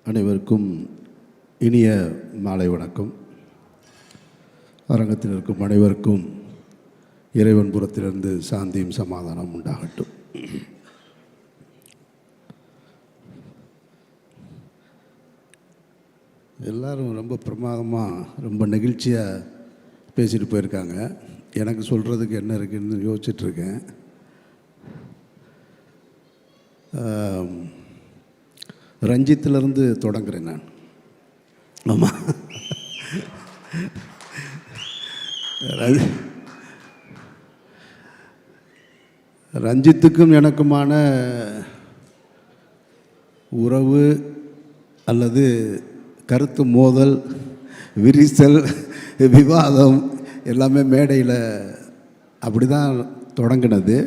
அனைவருக்கும் இனிய மாலை வணக்கம். அரங்கத்தில் இருக்கும் அனைவருக்கும் இறைவன் புறத்திலிருந்து சாந்தியும் சமாதானம் உண்டாகட்டும். எல்லாரும் ரொம்ப பிரமாதமாக ரொம்ப நெகிழ்ச்சியாக பேசிட்டு போயிருக்காங்க. எனக்கு சொல்கிறதுக்கு என்ன இருக்குன்னு யோசிச்சுட்ருக்கேன். ரஞ்சித்திலேருந்து தொடங்குறேன் நான். ஆமாம், ரஞ்சித்துக்கும் எனக்குமான உறவு அல்லது கருத்து மோதல், விரிசல், விவாதம் எல்லாமே மேடையில் அப்படி தான் தொடங்கினது.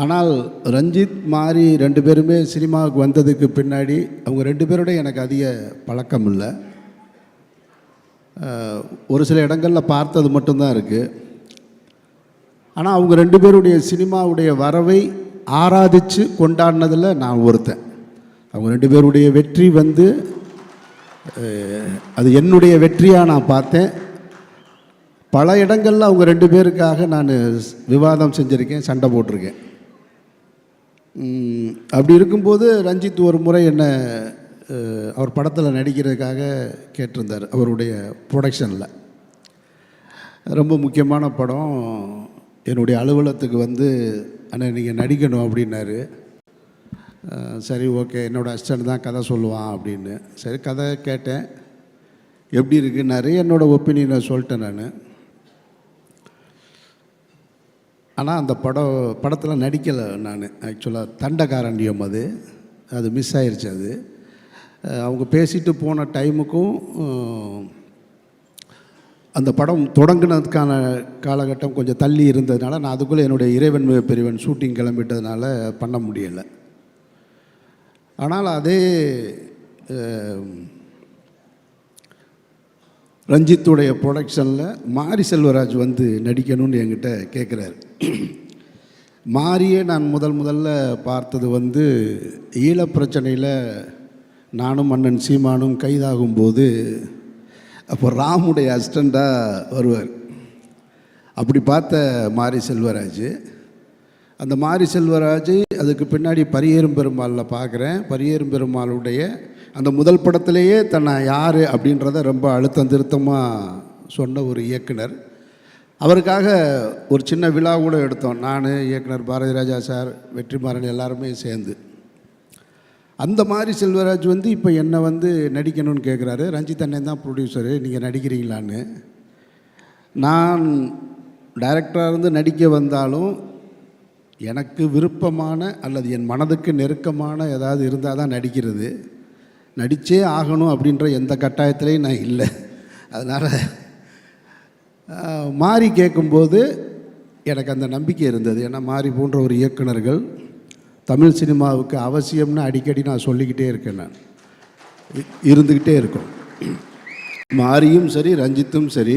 ஆனால் ரஞ்சித் மாரி ரெண்டு பேருமே சினிமாவுக்கு வந்ததுக்கு பின்னாடி அவங்க ரெண்டு பேரோட எனக்கு அதிக பழக்கம் இல்லை. ஒரு சில இடங்களில் பார்த்தது மட்டும்தான் இருக்குது. ஆனால் அவங்க ரெண்டு பேருடைய சினிமாவுடைய வரவை ஆராதித்து கொண்டாடினதில் நான் ஒருத்தன். அவங்க ரெண்டு பேருடைய வெற்றி அது என்னுடைய வெற்றியாக நான் பார்த்தேன். பல இடங்களில் அவங்க ரெண்டு பேருக்காக நான் விவாதம் செஞ்சுருக்கேன், சண்டை போட்டிருக்கேன். அப்படி இருக்கும்போது ரஞ்சித் ஒரு முறை என்னை அவர் படத்தில் நடிக்கிறதுக்காக கேட்டிருந்தார். அவருடைய ப்ரொடக்ஷனில் ரொம்ப முக்கியமான படம். என்னுடைய அலுவலகத்துக்கு அண்ணா நீங்கள் நடிக்கணும் அப்படின்னாரு. சரி, ஓகே, என்னோடய அசிஸ்டன்ட் தான் கதை சொல்லுவான் அப்படின்னு. சரி, கதை கேட்டேன். எப்படி இருக்குன்னாரு. என்னோடய ஒப்பீனியனை சொல்லிட்டேன் நான். ஆனால் அந்த படத்தில் நடிக்கலை நான். ஆக்சுவலாக தண்டகாரண்யம் அது மிஸ் ஆயிடுச்சு. அது அவங்க பேசிட்டு போன டைமுக்கும் அந்த படம் தொடங்கினதுக்கான காலகட்டம் கொஞ்சம் தள்ளி இருந்ததுனால நான் அதுக்குள்ளே என்னுடைய இறைவன் பெரியவன் ஷூட்டிங் கிளம்பிட்டதுனால பண்ண முடியலை. ஆனால் அதே ரஞ்சித்துடைய ப்ரொடக்ஷனில் மாரி செல்வராஜ் நடிக்கணும்னு என்கிட்ட கேட்குறாரு. மாரியே நான் முதல்ல பார்த்தது ஈழப்பிரச்சனையில் நானும் அண்ணன் சீமானும் கைதாகும்போது அப்போ ராமுடைய அசிஸ்டண்ட்டாக வருவார். அப்படி பார்த்த மாரி செல்வராஜ். அந்த மாரி செல்வராஜ் அதுக்கு பின்னாடி பரியேறும் பெருமாளில் பார்க்குறேன். பரியேறும் பெருமாளுடைய அந்த முதல் படத்திலேயே தன்னை யார் அப்படின்றத ரொம்ப அழுத்தம் திருத்தமாக சொன்ன ஒரு இயக்குனர். அவருக்காக ஒரு சின்ன விழா கூட எடுத்தோம். நான், இயக்குனர் பாரதி ராஜா சார், வெற்றிமாறன் எல்லாருமே சேர்ந்து. அந்த மாதிரி செல்வராஜ் இப்போ என்னை நடிக்கணும்னு கேட்குறாரு. ரஞ்சித் அண்ணன் தான் ப்ரொடியூசரு, நீங்கள் நடிக்கிறீங்களான்னு. நான் டைரக்டராக இருந்து நடிக்க வந்தாலும் எனக்கு விருப்பமான அல்லது என் மனதுக்கு நெருக்கமான ஏதாவது இருந்தால் தான் நடிக்கிறது. நடித்தே ஆகணும் அப்படின்ற எந்த கட்டாயத்திலையும் நான் இல்லை. அதனால் மாரி கேட்கும்போது எனக்கு அந்த நம்பிக்கை இருந்தது. ஏன்னா மாரி போன்ற ஒரு இயக்குனர்கள் தமிழ் சினிமாவுக்கு அவசியம்னு அடிக்கடி நான் சொல்லிக்கிட்டே இருக்கேன். நான் இருந்துக்கிட்டே இருக்கோம். மாரியும் சரி, ரஞ்சித்தும் சரி,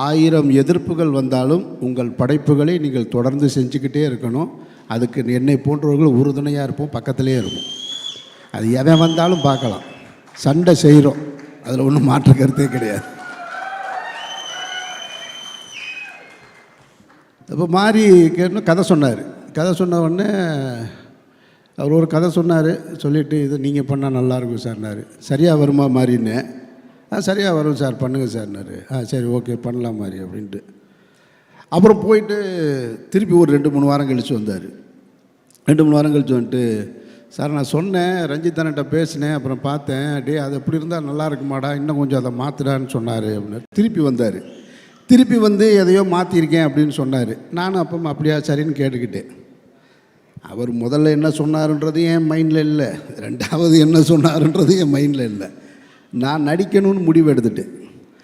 1000 எதிர்ப்புகள் வந்தாலும் உங்கள் படைப்புகளை நீங்கள் தொடர்ந்து செஞ்சுக்கிட்டே இருக்கணும். அதுக்கு என்னை போன்றவர்கள் உறுதுணையாக இருப்போம், பக்கத்திலே இருப்போம். அது எவன் வந்தாலும் பார்க்கலாம். சண்டை செய்கிறோம், அதில் ஒன்றும் மாற்று கருத்தே கிடையாது. இப்போ மாறி கேட்டு கதை சொன்னார். கதை சொன்ன உடனே அவர் ஒரு கதை சொன்னார். சொல்லிவிட்டு இது நீங்கள் பண்ணால் நல்லாயிருக்கும் சார்னார். சரியாக வருமா மாறின்னு? சரியாக வரும் சார், பண்ணுங்கள் சார்னார். சரி, ஓகே, பண்ணலாம் மாதிரி அப்படின்ட்டு. அப்புறம் போயிட்டு திருப்பி ஒரு 2-3 வாரம் கழித்து வந்தார். 2-3 வாரம் கழித்து வந்துட்டு, சார் நான் சொன்னேன், ரஞ்சித் அண்ணன்ட்ட பேசினேன், அப்புறம் பார்த்தேன், அது எப்படி இருந்தால் நல்லா இருக்குமாடா, இன்னும் கொஞ்சம் அதை மாற்றுடான்னு சொன்னார் அப்படின்னு. திருப்பி வந்தார். திருப்பி எதையோ மாற்றிருக்கேன் அப்படின்னு சொன்னார். நானும் அப்போ அப்படியா சரின்னு கேட்டுக்கிட்டேன். அவர் முதல்ல என்ன சொன்னாருன்றது என் மைண்டில் இல்லை, ரெண்டாவது என்ன சொன்னாருன்றது என் மைண்டில் இல்லை. நான் நடிக்கணும்னு முடிவு எடுத்துட்டேன்.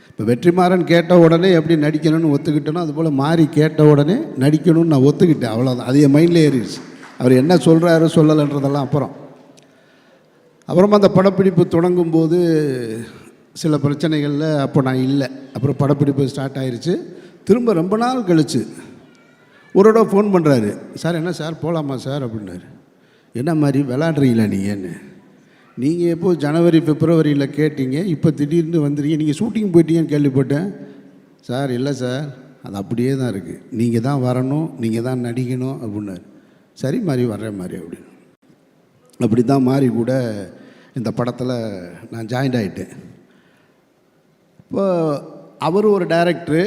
இப்போ வெற்றிமாறன் கேட்ட உடனே எப்படி நடிக்கணும்னு ஒத்துக்கிட்டேனோ அதுபோல் மாறி கேட்ட உடனே நடிக்கணும்னு நான் ஒத்துக்கிட்டேன். அவ்வளோதான். அது என் மைண்டில் ஏறிடுச்சு. அவர் என்ன சொல்கிறாரு சொல்லலைன்றதெல்லாம் அப்புறமா அந்த படப்பிடிப்பு தொடங்கும்போது சில பிரச்சனைகளில் அப்போ நான் இல்லை. அப்புறம் படப்பிடிப்பு ஸ்டார்ட் ஆயிடுச்சு. திரும்ப ரொம்ப நாள் கழிச்சு ஒரு தடவை ஃபோன் பண்ணுறாரு. சார் என்ன சார் போகலாமா சார் அப்படின்னாரு. என்ன மாதிரி விளாட்றீங்களா நீங்கன்னு? நீங்கள் எப்போ ஜனவரி பிப்ரவரியில் கேட்டீங்க, இப்போ திடீர்னு வந்துடுங்க, நீங்கள் ஷூட்டிங் போயிட்டீங்கன்னு கேள்விப்பட்டேன். சார் இல்லை சார், அது அப்படியே தான் இருக்குது, நீங்கள் தான் வரணும், நீங்கள் தான் நடிக்கணும் அப்படின்னாரு. சரி மாதிரி வர்றேன் மாதிரி அப்படின்னு. அப்படி தான் மாதிரி கூட இந்த படத்தில் நான் ஜாயின்ட் ஆகிட்டேன். இப்போ அவர் ஒரு டைரக்டரு,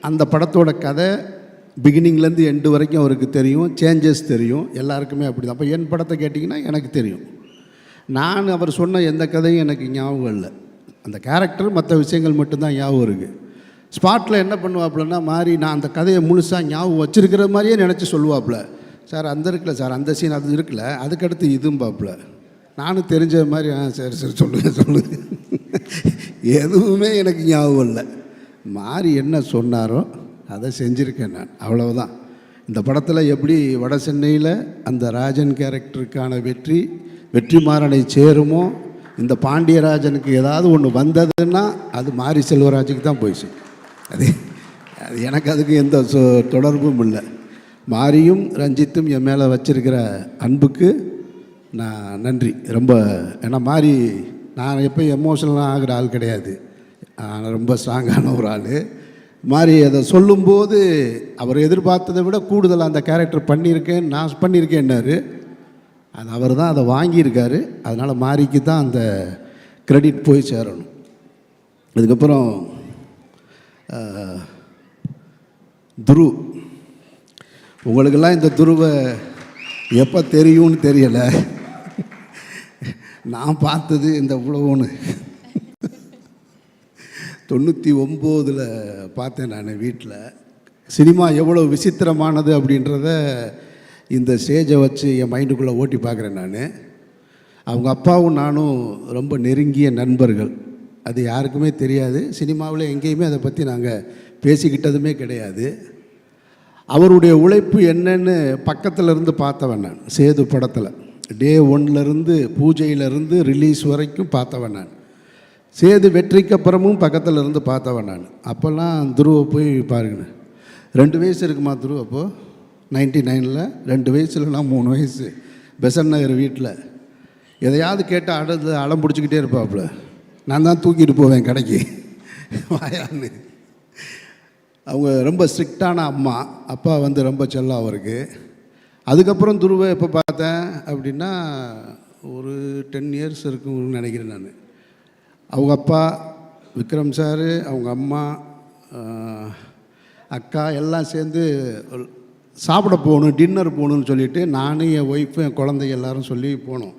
அந்த படத்தோட கதை பிகினிங்லேருந்து எண்டு வரைக்கும் அவருக்கு தெரியும், சேஞ்சஸ் தெரியும், எல்லாருக்குமே அப்படி தான். அப்போ என் படத்தை கேட்டிங்கன்னா எனக்கு தெரியும். நான் அவர் சொன்ன எந்த கதையும் எனக்கு ஞாபகம் இல்லை. அந்த கேரக்டர் மற்ற விஷயங்கள் மட்டும்தான் ஞாபகம் இருக்குது. ஸ்பாட்டில் என்ன பண்ணுவாப்புலன்னா மாதிரி நான் அந்த கதையை முழுசாக ஞாபகம் வச்சுருக்கிற மாதிரியே நினச்சி சொல்லுவாப்புல. சார் அந்த இருக்குல்ல சார், அந்த சீன் அது இருக்குல்ல, அதுக்கடுத்து இதுவும் பாப்புல. நானும் தெரிஞ்ச மாதிரி சரி சரி சொல்லுங்கள் எதுவுமே எனக்கு ஞாபகம் இல்லை. மாறி என்ன சொன்னாரோ அதை செஞ்சுருக்கேன் நான், அவ்வளவுதான். இந்த படத்தில் எப்படி வட சென்னையில் அந்த ராஜன் கேரக்டருக்கான வெற்றிமாறனை சேருமோ, இந்த பாண்டியராஜனுக்கு ஏதாவது ஒன்று வந்ததுன்னா அது மாரி செல்வராஜுக்கு தான் போயிடுச்சு. அது எனக்கு அதுக்கு எந்த தொடர்பும் இல்லை. மாரியும் ரஞ்சித்தும் என் மேலே வச்சிருக்கிற அன்புக்கு நான் நன்றி ரொம்ப. ஏன்னா மாரி நான் எப்போ எமோஷனலாக ஆகிற ஆள் கிடையாது, ரொம்ப ஸ்ட்ராங்கான ஒரு ஆள். மாரி அதை சொல்லும்போது அவர் எதிர்பார்த்ததை விட கூடுதலாக அந்த கேரக்டர் பண்ணியிருக்கேன், நான் பண்ணியிருக்கேன்னாரு. அது அவர் தான் அதை வாங்கியிருக்காரு. அதனால் மாரிக்கு தான் அந்த கிரெடிட் போய் சேரணும். அதுக்கப்புறம் துரு, உங்களுக்கெல்லாம் இந்த துருவை எப்போ தெரியும்னு தெரியலை. நான் பார்த்தது இந்த உலகம்னு 99 பார்த்தேன் நான் வீட்டில். சினிமா எவ்வளோ விசித்திரமானது அப்படின்றத இந்த ஸ்டேஜை வச்சு என் மைண்டுக்குள்ளே ஓட்டி பார்க்குறேன் நான். அவங்க அப்பாவும் நானும் ரொம்ப நெருங்கிய நண்பர்கள், அது யாருக்குமே தெரியாது. சினிமாவில் எங்கேயுமே அதை பற்றி நாங்கள் பேசிக்கிட்டதுமே கிடையாது. அவருடைய உழைப்பு என்னன்னு பக்கத்தில் இருந்து பார்த்தவன் நான். சேது படத்தில் டே 1லேருந்து பூஜையிலேருந்து ரிலீஸ் வரைக்கும் பார்த்தவன் நான். சேது வெற்றிக்கு அப்புறமும் பக்கத்தில் இருந்து பார்த்தவன் நான். அப்போல்லாம் துருவை போய் பாருங்க, 2 வயசு இருக்குமா துரு அப்போது 99ல், 2 வயசுலனா 3 வயசு, பெசன் நகர் வீட்டில் எதையாவது கேட்டால் அடம் பிடிச்சிக்கிட்டே இருப்பாப்புல. நான் தான் தூக்கிட்டு போவேன் கடைக்கு வாயான்னு. அவங்க ரொம்ப ஸ்ட்ரிக்டான அம்மா, அப்பா வந்து ரொம்ப செல்லம் அவருக்கு. அதுக்கப்புறம் துருவை எப்போ பார்த்தேன் அப்படின்னா ஒரு 10 இயர்ஸ் இருக்குன்னு நினைக்கிறேன் நான். அவங்க அப்பா விக்ரம் சார், அவங்க அம்மா, அக்கா எல்லாம் சேர்ந்து சாப்பிட போகணும், டின்னர் போகணுன்னு சொல்லிவிட்டு நானும் என் ஒய்ஃபு என் குழந்தைங்க எல்லோரும் சொல்லி போனோம்.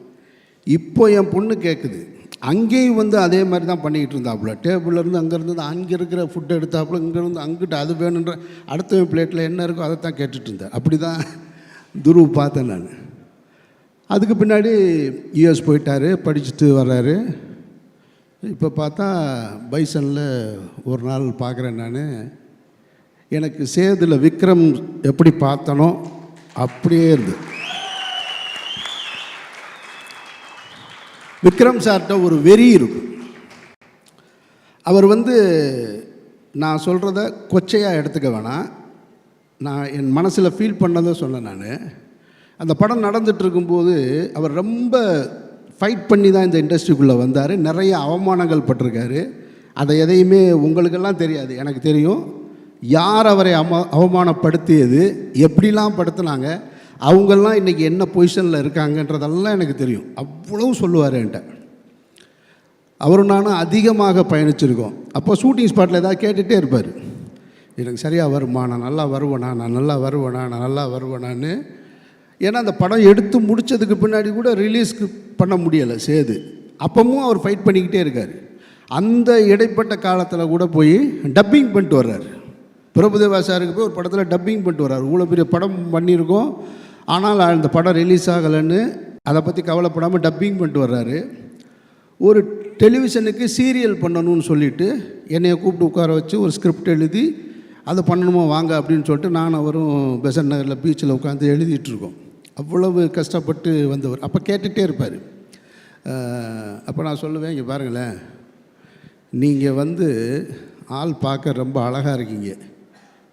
இப்போ என் பொண்ணு கேட்குது, அங்கேயும் வந்து அதே மாதிரி தான் பண்ணிக்கிட்டு இருந்தாப்புல. டேபிள்லேருந்து அங்கேருந்து அங்கே இருக்கிற ஃபுட்டை எடுத்தாப்புல, இங்கேருந்து அங்கிட்ட அது வேணுன்ற அடுத்த பிளேட்டில் என்ன இருக்கோ அதை தான் கேட்டுட்டு இருந்தேன். அப்படி தான் துரு பார்த்தேன் நான். அதுக்கு பின்னாடி யூஎஸ் போயிட்டார், படிச்சுட்டு வர்றாரு. இப்போ பார்த்தா பைசனில் ஒரு நாள் பார்க்குறேன் நான். எனக்கு சேதில் விக்ரம் எப்படி பார்த்தனோ அப்படியே இருந்து. விக்ரம் சார்கிட்ட ஒரு வெறி இருக்கும். அவர் வந்து நான் சொல்கிறத கொச்சையாக எடுத்துக்க வேணாம், நான் என் மனசில் ஃபீல் பண்ணதை சொன்னேன் நான். அந்த படம் நடந்துகிட்டு இருக்கும்போது அவர் ரொம்ப ஃபைட் பண்ணி தான் இந்த இண்டஸ்ட்ரிக்குள்ளே வந்தார். நிறைய அவமானங்கள் பட்டிருக்காரு. அதை எதையுமே உங்களுக்கெல்லாம் தெரியாது, எனக்கு தெரியும். யார் அவரை அவமானப்படுத்தியது, எப்படிலாம் படுத்தினாங்க, அவங்கெல்லாம் இன்றைக்கி என்ன பொசிஷனில் இருக்காங்கன்றதெல்லாம் எனக்கு தெரியும். அவ்வளவு சொல்லுவார் என்கிட்ட. அவரும் நானும் அதிகமாக பயணிச்சிருக்கோம். அப்போ ஷூட்டிங் ஸ்பாட்டில் ஏதாவது கேட்டுகிட்டே இருப்பார், எனக்கு சரியாக வருமா, நான் நல்லா வருவேனா, நான் நல்லா வருவேனா, நான் நல்லா வருவேனான்னு. ஏன்னா அந்த படம் எடுத்து முடித்ததுக்கு பின்னாடி கூட ரிலீஸ்க்கு பண்ண முடியலை சேது. அப்பவும் அவர் ஃபைட் பண்ணிக்கிட்டே இருக்கார். அந்த இடைப்பட்ட காலத்தில் கூட போய் டப்பிங் பண்ணிட்டு வர்றாரு. பிரபுதேவா சாருக்கு போய் ஒரு படத்தில் டப்பிங் பண்ணிட்டு வர்றாரு. இவ்வளோ பெரிய படம் பண்ணியிருக்கோம், ஆனால் அந்த படம் ரிலீஸ் ஆகலைன்னு அதை பற்றி கவலைப்படாமல் டப்பிங் பண்ணிட்டு வர்றாரு. ஒரு டெலிவிஷனுக்கு சீரியல் பண்ணணும்னு சொல்லிவிட்டு என்னையை கூப்பிட்டு உட்கார வச்சு ஒரு ஸ்கிரிப்ட் எழுதி அதை பண்ணணுமா வாங்க அப்படின்னு சொல்லிட்டு நான் அவரும் பெசன் நகரில் பீச்சில் உட்காந்து எழுதிட்டுருக்கோம். அவ்வளவு கஷ்டப்பட்டு வந்தவர். அப்போ கேட்டுகிட்டே இருப்பார். அப்போ நான் சொல்லுவேன், இங்கே பாருங்களேன், நீங்கள் வந்து ஆள் பார்க்க ரொம்ப அழகாக இருக்கீங்க,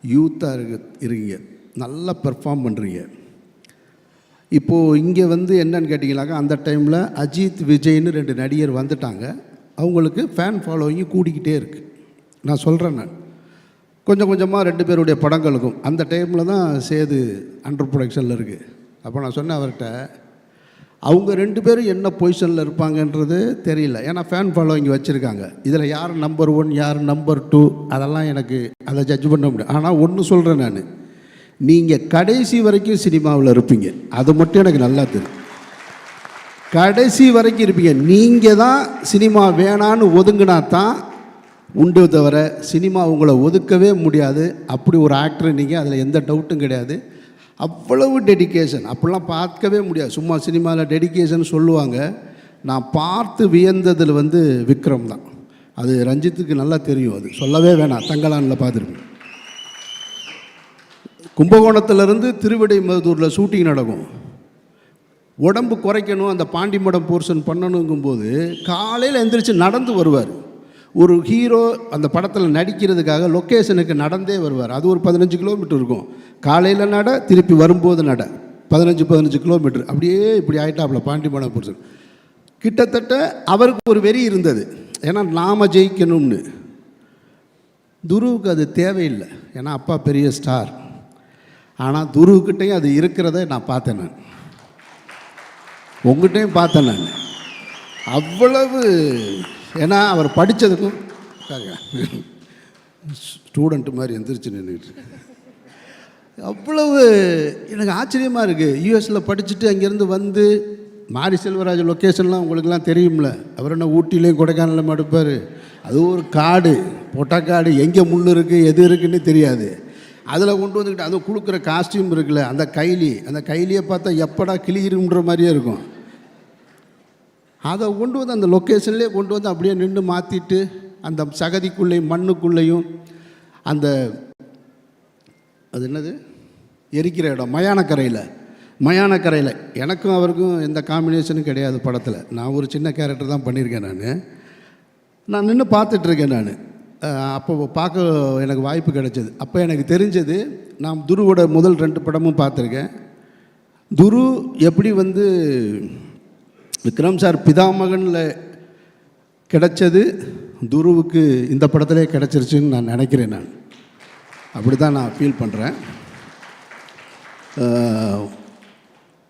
யூத்தாக இருக்கீங்க, நல்லா பெர்ஃபார்ம் பண்ணுறீங்க. இப்போது இங்கே வந்து என்னன்னு கேட்டிங்கனாக்கா, அந்த டைமில் அஜித் விஜய்னு 2 நடிகர் வந்துட்டாங்க. அவங்களுக்கு ஃபேன் ஃபாலோவிங் கூடிக்கிட்டே இருக்குது. நான் சொல்கிறேன், நான் கொஞ்சம் கொஞ்சமாக 2 பேருடைய படங்களுக்கும் அந்த டைமில் தான் சேது அண்டர் ப்ரொடக்ஷனில் இருக்குது. அப்போ நான் சொன்னேன் அவர்கிட்ட, அவங்க 2 பேரும் என்ன பொசிஷனில் இருப்பாங்கன்றது தெரியல. ஏன்னா ஃபேன் ஃபாலோவிங் வச்சுருக்காங்க. இதில் யார் நம்பர் 1 யார் நம்பர் 2 அதெல்லாம் எனக்கு அதை ஜட்ஜ் பண்ண முடியும். ஆனால் ஒன்று சொல்கிறேன், நான் நீங்கள் கடைசி வரைக்கும் சினிமாவில் இருப்பீங்க. அது மட்டும் எனக்கு நல்லா தெரியும். கடைசி வரைக்கும் இருப்பீங்க. நீங்கள் தான் சினிமா வேணான்னு ஒதுங்கினா தான் உண்டு, தவிர சினிமா உங்களை ஒதுக்கவே முடியாது. அப்படி ஒரு ஆக்டர் நீங்கள், அதில் எந்த டவுட்டும் கிடையாது. அவ்வளவு டெடிக்கேஷன் அப்படிலாம் பார்க்கவே முடியாது. சும்மா சினிமாவில் டெடிக்கேஷன் சொல்லுவாங்க. நான் பார்த்து வியந்ததில் வந்து விக்ரம் தான். அது ரஞ்சித்துக்கு நல்லா தெரியும், அது சொல்லவே வேணாம். தங்கலானில் பார்த்துருக்கேன். கும்பகோணத்துலேருந்து திருவிடைமருதூரில் ஷூட்டிங் நடக்கும். உடம்பு குறைக்கணும், அந்த பாண்டிமடம் போர்ஷன் பண்ணணுங்கும்போது காலையில் எந்திரிச்சு நடந்து வருவார். ஒரு ஹீரோ அந்த படத்தில் நடிக்கிறதுக்காக லொக்கேஷனுக்கு நடந்தே வருவார். அது ஒரு 15 கிலோமீட்டர் இருக்கும். காலையில் நட, திருப்பி வரும்போது நட, 15 கிலோமீட்டர். அப்படியே இப்படி ஆகிட்டாப்புல பாண்டிமடம் போர்ஷன். கிட்டத்தட்ட அவருக்கு ஒரு வெறி இருந்தது, ஏன்னா நாம் ஜெயிக்கணும்னு. துருவுக்கு அது தேவையில்லை, ஏன்னா அப்பா பெரிய ஸ்டார். ஆனால் துருவுக்கிட்டையும் அது இருக்கிறத நான் பார்த்தேன். நான் உங்கள்கிட்டையும் பார்த்தேன். நான் அவ்வளவு, ஏன்னா அவர் படித்ததுக்கும் ஸ்டூடெண்ட்டு மாதிரி எந்திரிச்சு நின்றுட்டு அவ்வளவு எனக்கு ஆச்சரியமாக இருக்குது. யூஎஸில் படிச்சுட்டு அங்கேருந்து வந்து மாரி செல்வராஜ் லொக்கேஷன்லாம் உங்களுக்கெல்லாம் தெரியும்ல. அவர் என்ன ஊட்டிலையும் கொடைக்கானலும் எடுப்பார். அது ஒரு காடு, பொட்டக்காடு, எங்கே முள் இருக்குது எது இருக்குன்னு தெரியாது. அதில் கொண்டு வந்துக்கிட்டு அது கொடுக்குற காஸ்டியூம் இருக்குல்ல, அந்த கைலியை பார்த்தா எப்படா கிளியிருன்ற மாதிரியே இருக்கும். அதை கொண்டு வந்து அந்த லொக்கேஷன்லேயே கொண்டு வந்து அப்படியே நின்று மாற்றிட்டு, அந்த சகதிக்குள்ளேயும் மண்ணுக்குள்ளேயும் அந்த அது என்னது எரிக்கிற இடம் மயானக்கரையில் எனக்கும் அவருக்கும் எந்த காம்பினேஷனும் கிடையாது படத்தில். நான் ஒரு சின்ன கேரக்டர் தான் பண்ணியிருக்கேன். நான் நின்று பார்த்துட்ருக்கேன். நான் அப்போ பார்க்க எனக்கு வாய்ப்பு கிடைச்சது. அப்போ எனக்கு தெரிஞ்சது, நான் துருவோட முதல் 2 படமும் பார்த்துருக்கேன். துரு எப்படி வந்து விக்ரம் சார் பிதாமகனில் கிடைச்சது, துருவுக்கு இந்த படத்திலே கிடச்சிருச்சுன்னு நான் நினைக்கிறேன். நான் அப்படி தான் நான் ஃபீல் பண்ணுறேன்.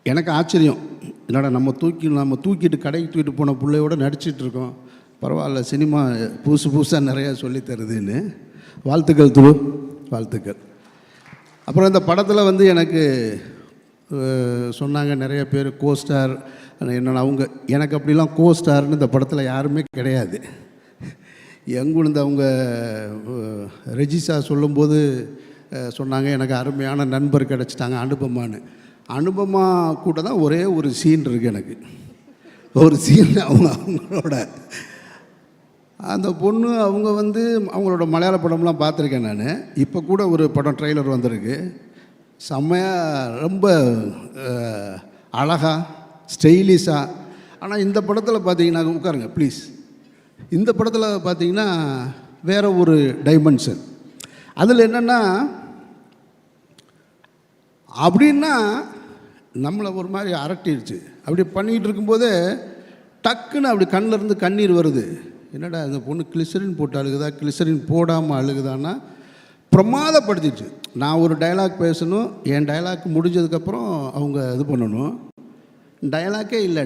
எனக்கு ஆச்சரியம், என்னடா நம்ம தூக்கிட்டு கடைக்கு தூக்கிட்டு போன பிள்ளையோடு நடிச்சிட்ருக்கோம். பரவாயில்ல, சினிமா புதுசாக நிறையா சொல்லி தருதுன்னு. வாழ்த்துக்கள் துரு, வாழ்த்துக்கள். அப்புறம் இந்த படத்தில் வந்து எனக்கு சொன்னாங்க நிறைய பேர் கோஸ்டார் என்னென்னா, அவங்க எனக்கு அப்படிலாம் கோஸ்டார்னு இந்த படத்தில் யாருமே கிடையாது. எங்குழுந்து அவங்க ரெஜிசா சொல்லும்போது சொன்னாங்க, எனக்கு அருமையான நண்பர் கிடச்சிட்டாங்க அனுபமா கூட தான் ஒரே ஒரு சீன் இருக்குது. எனக்கு ஒரு சீன், அவங்களோட அந்த பொண்ணு அவங்க வந்து அவங்களோட மலையாள படம்லாம் பார்த்துருக்கேன் நான். இப்போ கூட ஒரு படம் ட்ரெய்லர் வந்திருக்கு, செம்மையாக ரொம்ப அழகாக ஸ்டைலிஷாக. ஆனால் இந்த படத்தில் பார்த்தீங்கன்னா, உட்காருங்க ப்ளீஸ், இந்த படத்தில் பார்த்தீங்கன்னா வேறு ஒரு டைமென்ஷன். அதில் என்னென்னா, அப்படின்னா நம்மளை ஒரு மாதிரி அரட்டிடுச்சு. அப்படி பண்ணிகிட்டு இருக்கும்போதே டக்குன்னு அப்படி கண்ணிலேருந்து கண்ணீர் வருது. என்னடா இந்த பொண்ணு கிளிசரின் போட்டு அழுகுதா, கிளிசரின் போடாமல் அழுகுதான்னா பிரமாதப்படுத்திடுச்சு. நான் ஒரு டைலாக் பேசணும், என் டைலாக் முடிஞ்சதுக்கப்புறம் அவங்க இது பண்ணணும். டைலாக்கே இல்லை,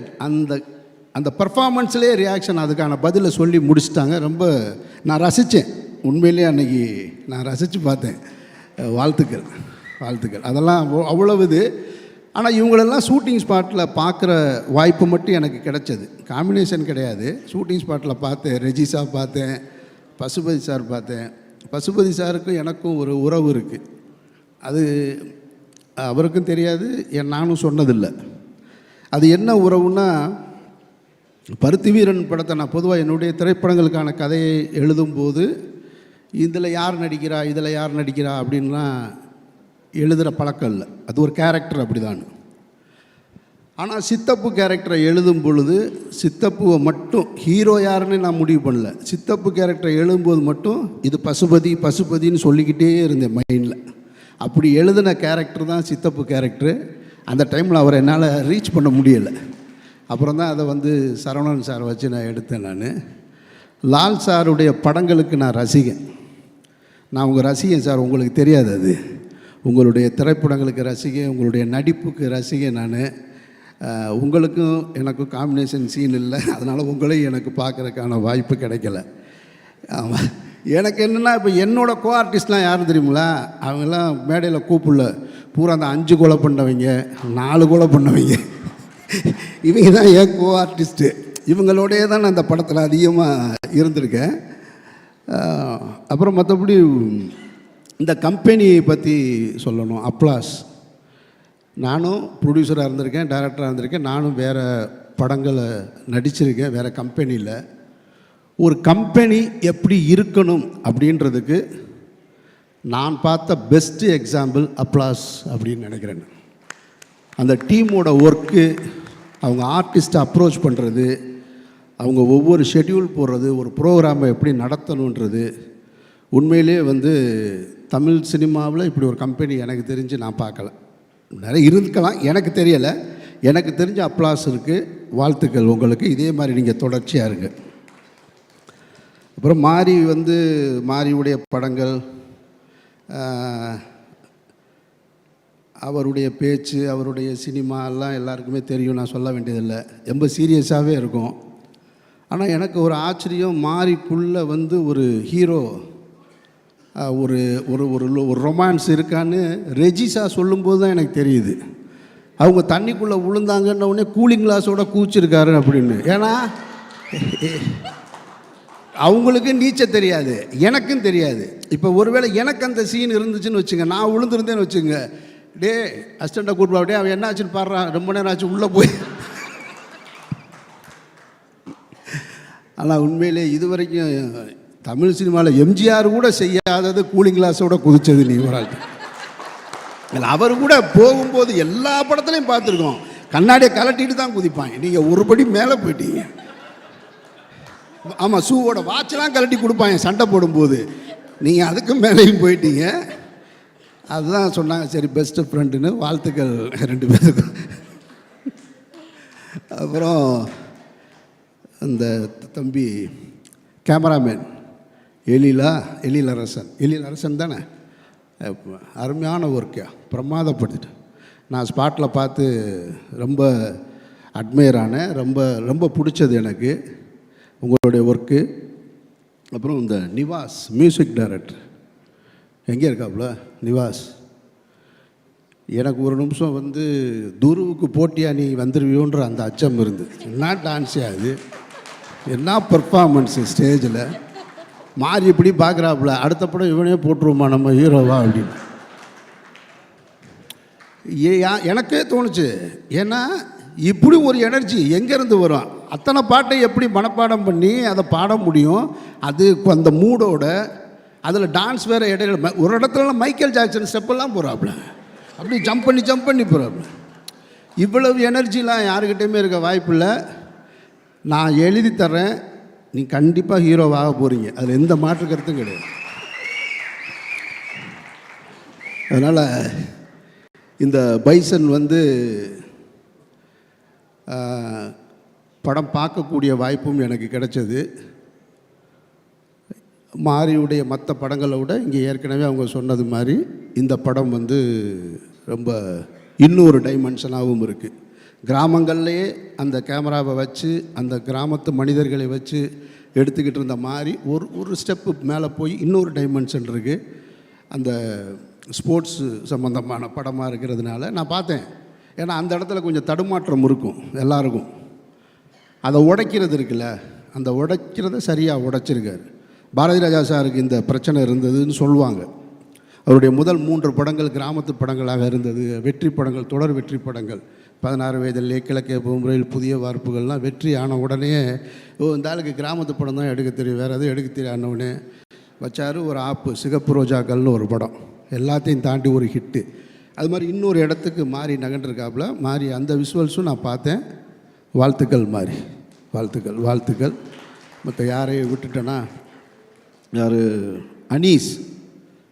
அந்த பர்ஃபார்மன்ஸ்லேயே ரியாக்ஷன், அதுக்கான பதிலை சொல்லி முடிச்சிட்டாங்க. ரொம்ப நான் ரசித்தேன், உண்மையிலே அன்றைக்கி நான் ரசித்து பார்த்தேன். வாழ்த்துக்கள். அதெல்லாம் அவ்வளவு இது. ஆனால் இவங்களெல்லாம் ஷூட்டிங் ஸ்பாட்டில் பார்க்குற வாய்ப்பு மட்டும் எனக்கு கிடைச்சது, காம்பினேஷன் கிடையாது. ஷூட்டிங் ஸ்பாட்டில் பார்த்தேன், ரெஜிசா பார்த்தேன், பசுபதி சார் பார்த்தேன். பசுபதி சாருக்கும் எனக்கும் ஒரு உறவு இருக்குது, அது அவருக்கும் தெரியாது, நானும் சொன்னதில்லை. அது என்ன உறவுன்னா, பருத்தி வீரன் படத்தை நான் பொதுவாக என்னுடைய திரைப்படங்களுக்கான கதையை எழுதும்போது இதில் யார் நடிக்கிறா அப்படின்லாம் எழுதுகிற பழக்கம் இல்லை. அது ஒரு கேரக்டர் அப்படி தான். ஆனால் சித்தப்பு கேரக்டரை எழுதும் பொழுது சித்தப்புவை மட்டும், ஹீரோ யாருன்னு நான் முடிவு பண்ணல, சித்தப்பு கேரக்டரை எழுதும்போது மட்டும் இது பசுபதின்னு சொல்லிக்கிட்டே இருந்தேன் மைண்டில். அப்படி எழுதின கேரக்டர் தான் சித்தப்பு கேரக்டரு. அந்த டைமில் அவரை என்னால் ரீச் பண்ண முடியலை. அப்புறம் தான் அதை வந்து சரவணன் சார் வச்சு நான் எடுத்தேன். நான் லால் சாருடைய படங்களுக்கு நான் ரசிகன். நான் உங்கள் ரசிகன் சார், உங்களுக்கு தெரியாது அது. உங்களுடைய திரைப்படங்களுக்கு ரசிகன், உங்களுடைய நடிப்புக்கு ரசிகன் நான். உங்களுக்கும் எனக்கும் காம்பினேஷன் சீன் இல்லை, அதனால் உங்களையும் எனக்கு பார்க்குறதுக்கான வாய்ப்பு கிடைக்கல. ஆமாம், எனக்கு என்னென்னா இப்போ என்னோடய கோ ஆர்டிஸ்ட்லாம் யாரும் தெரியுங்களா? அவங்கெல்லாம் மேடையில் கூப்பிடல, பூரா அந்த 5 கொலை பண்ணவங்க, 4 கொலை பண்ணவங்க, இவங்க தான் என் கோ ஆர்டிஸ்ட்டு. இவங்களோடையே தான் நான் அந்த படத்தில் அதிகமாக இருந்திருக்கேன். அப்புறம் மற்றபடி இந்த கம்பெனியை பற்றி சொல்லணும். அப்ளாஸ், நானும் ப்ரொடியூசராக இருந்திருக்கேன், டைரக்டராக இருந்திருக்கேன், நானும் வேறு படங்களை நடிச்சிருக்கேன் வேறு கம்பெனியில். ஒரு கம்பெனி எப்படி இருக்கணும் அப்படின்றதுக்கு நான் பார்த்த பெஸ்ட்டு எக்ஸாம்பிள் அப்ளாஸ் அப்படின்னு நினைக்கிறேன். அந்த டீமோட ஒர்க்கு, அவங்க ஆர்டிஸ்ட்டை அப்ரோச் பண்ணுறது, அவங்க ஒவ்வொரு ஷெட்யூல் போடுறது, ஒரு ப்ரோக்ராமை எப்படி நடத்தணுன்றது, உண்மையிலே வந்து தமிழ் சினிமாவில் இப்படி ஒரு கம்பெனி எனக்கு தெரிஞ்சு நான் பார்க்கல. நிறைய இருக்கலாம், எனக்கு தெரியலை. எனக்கு தெரிஞ்ச அப்ளாஸ் இருக்குது. வாழ்த்துக்கள் உங்களுக்கு. இதே மாதிரி நீங்கள் தொடர்ச்சியாக இருங்க. அப்புறம் மாரி வந்து மாரியுடைய படங்கள், அவருடைய பேச்சு, அவருடைய சினிமா எல்லாம் எல்லாருக்குமே தெரியும், நான் சொல்ல வேண்டியதில்லை. ரொம்ப சீரியஸாகவே இருக்கும். ஆனால் எனக்கு ஒரு ஆச்சரியம், மாரிக்குள்ளே வந்து ஒரு ஹீரோ, ஒரு ஒரு ஒரு ரொமான்ஸ் இருக்கான்னு ரெஜிஸா சொல்லும்போது தான் எனக்கு தெரியுது. அவங்க தண்ணிக்குள்ளே விழுந்தாங்கன்ன உடனே கூலிங் கிளாஸோட கூச்சிருக்காரு அப்படின்னு. ஏன்னா அவங்களுக்கு நீச்சல் தெரியாது, எனக்கும் தெரியாது. இப்போ ஒருவேளை எனக்கு அந்த சீன் இருந்துச்சுன்னு வச்சுங்க, நான் விழுந்துருந்தேன்னு வச்சுங்க, டே அசிஸ்டண்ட்டை கூப்பிட்டு அப்படியே அவன் என்ன ஆச்சுன்னு பாடுறான், ரொம்ப நேரம் ஆச்சு உள்ளே போய். ஆனால் உண்மையிலே இது வரைக்கும் தமிழ் சினிமாவில் எம்ஜிஆர் கூட செய்யாதது கூலிங் கிளாஸோட குதிச்சது நீ ஒரு ஆள். அவர் கூட போகும்போது எல்லா படத்துலையும் பார்த்துருக்கோம், கண்ணாடியை கலட்டிட்டு தான் குதிப்பாங்க. நீங்கள் ஒரு படி மேலே போயிட்டீங்க. ஆமாம், ஷூவோட வாட்செலாம் கலட்டி கொடுப்பாங்க சண்டை போடும்போது, நீங்கள் அதுக்கு மேலேயும் போயிட்டீங்க. அதுதான் சொன்னாங்க, சரி பெஸ்ட்டு ஃப்ரெண்டுன்னு. வாழ்த்துக்கள் 2 பேருக்கும். அப்புறம் இந்த தம்பி கேமராமேன் எழிலரசன் தானே, அருமையான ஒர்க்கா, பிரமாதப்படுத்திட்டு. நான் ஸ்பாட்டில் பார்த்து ரொம்ப அட்மையர் ஆனேன். ரொம்ப ரொம்ப பிடிச்சது எனக்கு உங்களுடைய ஒர்க்கு. அப்புறம் இந்த நிவாஸ் மியூசிக் டைரக்டர் எங்கே இருக்காப்புல நிவாஸ், எனக்கு ஒரு நிமிஷம் வந்து துருவுக்கு போட்டியாக நீ வந்துடுவியோன்ற அந்த அச்சம் இருந்து. என்ன டான்ஸே அது, என்ன பர்ஃபார்மன்ஸு ஸ்டேஜில். மாறி இப்படி பார்க்குறாப்புல, அடுத்த படம் இவனே போட்டுருவோமா நம்ம ஹீரோவா அப்படின்னு எனக்கே தோணுச்சு. ஏன்னா இப்படி ஒரு எனர்ஜி எங்கேருந்து வரும்? அத்தனை பாட்டை எப்படி மனப்பாடம் பண்ணி அதை பாட முடியும்? அது அந்த மூடோட, அதில் டான்ஸ் வேறு இடையில ஒரு இடத்துல மைக்கேல் ஜாக்சன் ஸ்டெப்பெல்லாம் போகிறாப்புல, அப்படி ஜம்ப் பண்ணி போகிறாப்புல. இவ்வளவு எனர்ஜிலாம் யாருக்கிட்டையுமே இருக்க வாய்ப்பில்லை. நான் எழுதி தர்றேன், நீ கண்டிப்பாக ஹீரோவாக போகிறீங்க, அதில் எந்த மாற்று கருத்தும் கிடையாது. அதனால் இந்த பைசன் வந்து படம் பார்க்கக்கூடிய வாய்ப்பும் எனக்கு கிடைச்சது. மாரியுடைய மற்ற படங்களை விட இங்கே ஏற்கனவே அவங்க சொன்னது மாதிரி இந்த படம் வந்து ரொம்ப இன்னொரு டைமென்ஷனாகவும் இருக்குது. கிராமங்கள்லேயே அந்த கேமராவை வச்சு அந்த கிராமத்து மனிதர்களை வச்சு எடுத்துக்கிட்டு இருந்த மாதிரி ஒரு ஸ்டெப்பு மேலே போய் இன்னொரு டைமென்ஷன் இருக்குது. அந்த ஸ்போர்ட்ஸு சம்மந்தமான படமாக இருக்கிறதுனால நான் பார்த்தேன். ஏன்னா அந்த இடத்துல கொஞ்சம் தடுமாற்றம் இருக்கும் எல்லாருக்கும். அதை உடைக்கிறது இருக்குல்ல, அந்த உடைக்கிறத சரியாக உடைச்சிருக்காரு. பாரதி ராஜா சாருக்கு இந்த பிரச்சனை இருந்ததுன்னு சொல்லுவாங்க. அவருடைய முதல் 3 படங்கள் கிராமத்து படங்களாக இருந்தது. வெற்றி படங்கள், தொடர் வெற்றி படங்கள், 16 வயதிலே கிழக்கே முறையில் புதிய வார்ப்புகள்லாம் வெற்றி ஆன உடனே இந்த ஆளுக்கு கிராமத்து படம் தான் எடுக்க தெரியும், வேறு எதுவும் எடுக்க தெரியாதவனே வச்சார். ஒரு ஆப்பு சிகப்பு ரோஜாக்கள்னு ஒரு படம், எல்லாத்தையும் தாண்டி ஒரு ஹிட்டு. அது மாதிரி இன்னொரு இடத்துக்கு மாறி நகண்டிருக்காப்புல. மாறி அந்த விஷுவல்ஸும் நான் பார்த்தேன். வாழ்த்துக்கள் மாறி, வாழ்த்துக்கள். மற்ற யாரையும் விட்டுட்டேன்னா, யார் அனீஸ்,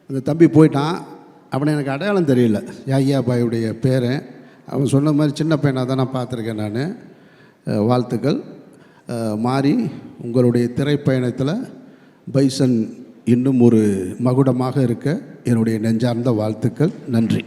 அந்த தம்பி போயிட்டான். அவனை எனக்கு அடையாளம் தெரியல, யாகியா பாயுடைய பேரன். அவன் சொன்ன மாதிரி சின்ன பையனாக தான் நான் பார்த்துருக்கேன் நான். வாழ்த்துக்கள். மாறி உங்களுடைய திரைப்பயணத்தில் பைசன் இன்னும் ஒரு மகுடமாக இருக்க என்னுடைய நெஞ்சார்ந்த வாழ்த்துக்கள். நன்றி.